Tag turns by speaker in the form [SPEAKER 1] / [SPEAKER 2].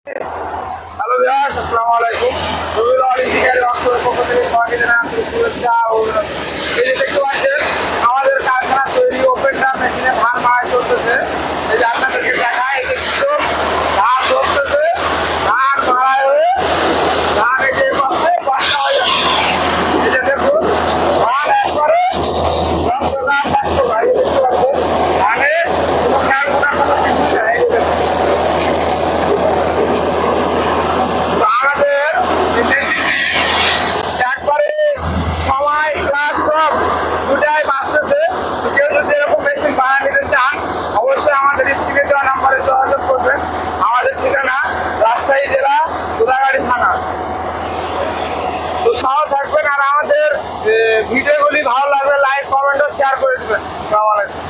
[SPEAKER 1] Hello viewers, আসসালামু আলাইকুম। রবিউল অলিম্পিকের ওয়ার্কশপের পক্ষ থেকে সবাইকে জানাই আন্তরিক শুভেচ্ছা ও অভিনন্দন। এই যে দেখতে পাচ্ছেন আমাদের কারখানা তৈরি ওপেন ড্রাম মেশিনে ধান মাড়াই চলতেছে। এই যে আপনাদেরকে দেখায় এই যে কৃষক ধান ধরতেছে, ধান মাড়াই হয়ে ধান এই যে পাশে বস্তা হয়ে যাচ্ছে। এই যে দেখুন ধান একবারে রংচলা পাত্র গাড়ি দেখতে পাচ্ছেন, ধানের কোনো খেয়াল করার কোনো কিছু নেই। এই যে দেখুন আমাদের মেশিনটি একবারে সময় প্লাস সব দুটাই বাঁচতেছে। কেউ যদি এরকম মেশিন ভাড়া নিতে চান অবশ্যই আমাদের স্ক্রিনে দেওয়া নাম্বারে যোগাযোগ করবেন। আমাদের ঠিকানা রাজশাহী জেলা গোদাগাড়ি থানা। তো সহ থাকবেন আর আমাদের ভিডিওগুলি ভালো লাগলে লাইক কমেন্ট ও শেয়ার করে দেবেন। আসসালামু আলাইকুম।